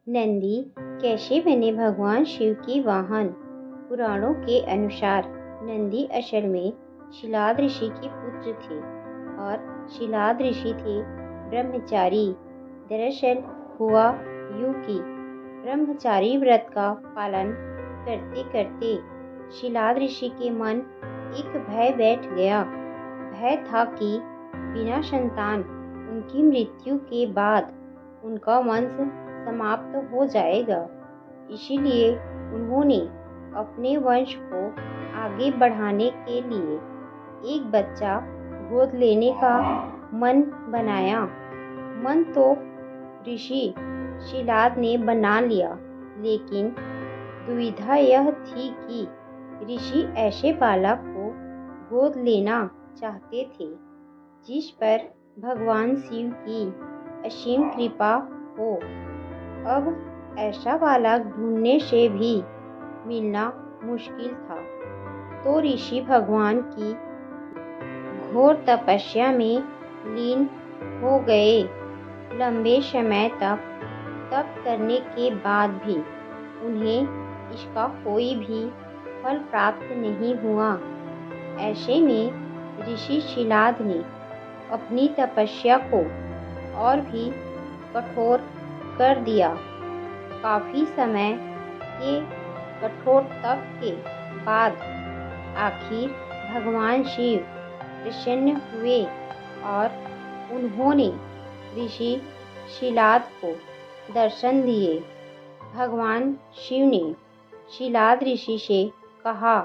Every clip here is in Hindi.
नंदी कैसे बने भगवान शिव के वाहन। पुराणों के अनुसार नंदी असल में शिलाद ऋषि के पुत्र थे और शिलाद ऋषि थे ब्रह्मचारी। दरअसल हुआ यूं कि ब्रह्मचारी व्रत का पालन करते करते शिलाद ऋषि के मन एक भय बैठ गया। भय था कि बिना संतान उनकी मृत्यु के बाद उनका वंश समाप्त हो जाएगा। इसीलिए उन्होंने अपने वंश को आगे बढ़ाने के लिए एक बच्चा गोद लेने का मन बनाया। मन तो ऋषि शिलाद ने बना लिया, लेकिन दुविधा यह थी कि ऋषि ऐसे बालक को गोद लेना चाहते थे जिस पर भगवान शिव की असीम कृपा हो। अब ऐसा बालक ढूंढने से भी मिलना मुश्किल था, तो ऋषि भगवान की घोर तपस्या में लीन हो गए। लंबे समय तक तप करने के बाद भी उन्हें इसका कोई भी फल प्राप्त नहीं हुआ। ऐसे में ऋषि शिलाद ने अपनी तपस्या को और भी कठोर कर दिया। काफी समय के कठोर तप के बाद आखिर भगवान शिव प्रसन्न हुए और उन्होंने ऋषि शिलाद को दर्शन दिए। भगवान शिव ने शिलाद ऋषि से कहा,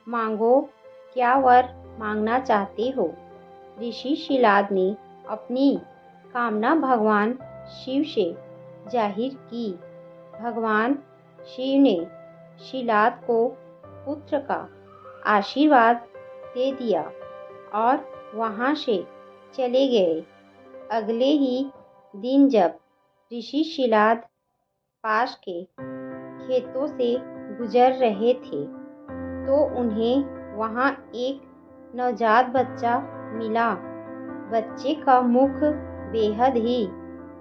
मांगो, क्या वर मांगना चाहते हो। ऋषि शिलाद ने अपनी कामना भगवान शिव से जाहिर की। भगवान शिव ने शिलाद को पुत्र का आशीर्वाद दे दिया और वहां से चले गए। अगले ही दिन जब ऋषि शिलाद पास के खेतों से गुजर रहे थे, तो उन्हें वहां एक नवजात बच्चा मिला। बच्चे का मुख बेहद ही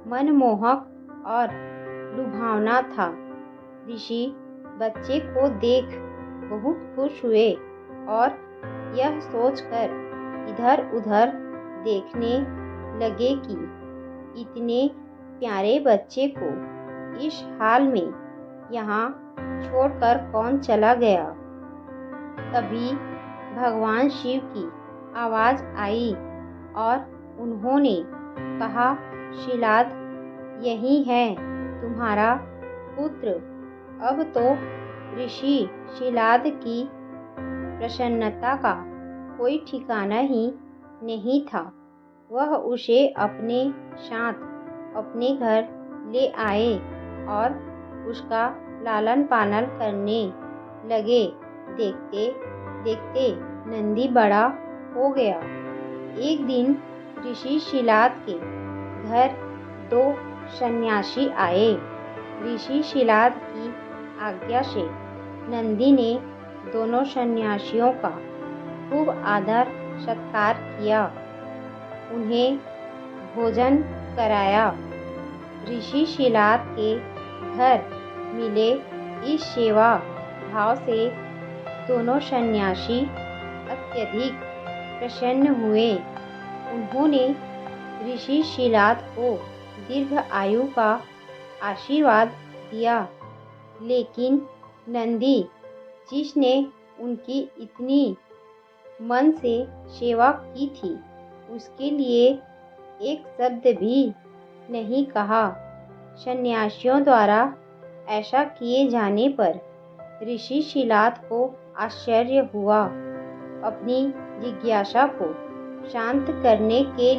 मनमोहक और लुभावना था। ऋषि बच्चे को देख बहुत खुश हुए और यह सोचकर इधर उधर देखने लगे कि इतने प्यारे बच्चे को इस हाल में यहाँ छोड़कर कौन चला गया। तभी भगवान शिव की आवाज आई और उन्होंने कहा, शिलाद, यही है तुम्हारा पुत्र। अब तो ऋषि शिलाद की प्रसन्नता का कोई ठिकाना ही नहीं था। वह उसे अपने साथ अपने घर ले आए और उसका लालन पालन करने लगे। देखते देखते नंदी बड़ा हो गया। एक दिन ऋषि शिलाद के घर 2 सन्यासी आए। ऋषि शिलाद की आज्ञा से नंदी ने दोनों सन्यासियों का खूब आदर सत्कार किया, उन्हें भोजन कराया। ऋषि शिलाद के घर मिले इस सेवा भाव से दोनों सन्यासी अत्यधिक प्रसन्न हुए। उन्होंने ऋषि शिलाद को दीर्घ आयु का आशीर्वाद दिया, लेकिन नंदी, जिसने उनकी इतनी मन से सेवा की थी, उसके लिए एक शब्द भी नहीं कहा। सन्यासियों द्वारा ऐसा किए जाने पर ऋषि शिलाद को आश्चर्य हुआ। अपनी जिज्ञासा को शांत करने के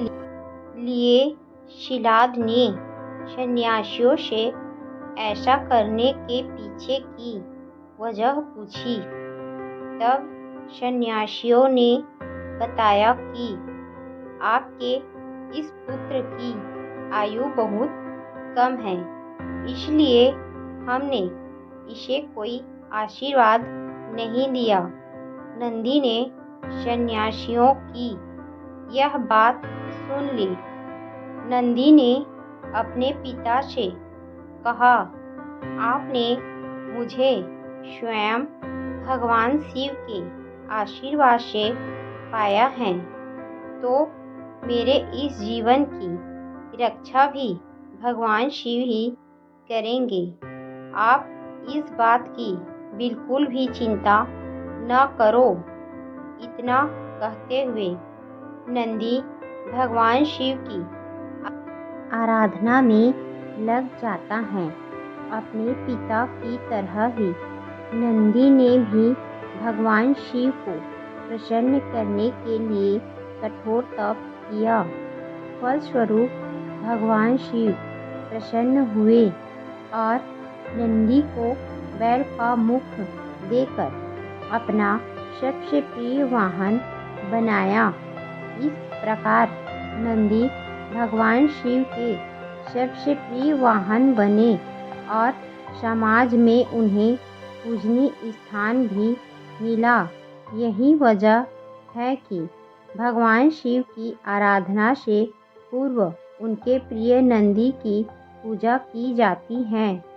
लिए शिलाद ने सन्यासियों से ऐसा करने के पीछे की वजह पूछी। तब सन्यासियों ने बताया कि आपके इस पुत्र की आयु बहुत कम है, इसलिए हमने इसे कोई आशीर्वाद नहीं दिया। नंदी ने सन्यासियों की यह बात सुन ली। नंदी ने अपने पिता से कहा, आपने मुझे स्वयं भगवान शिव के आशीर्वाद से पाया है, तो मेरे इस जीवन की रक्षा भी भगवान शिव ही करेंगे। आप इस बात की बिल्कुल भी चिंता न करो। इतना कहते हुए नंदी भगवान शिव की आराधना में लग जाता है। अपने पिता की तरह ही नंदी ने भी भगवान शिव को प्रसन्न करने के लिए कठोर तप किया। फलस्वरूप भगवान शिव प्रसन्न हुए और नंदी को बैल का मुख देकर अपना सबसे प्रिय वाहन बनाया। इस प्रकार नंदी भगवान शिव के सबसे प्रिय वाहन बने और समाज में उन्हें पूजनीय स्थान भी मिला। यही वजह है कि भगवान शिव की आराधना से पूर्व उनके प्रिय नंदी की पूजा की जाती है।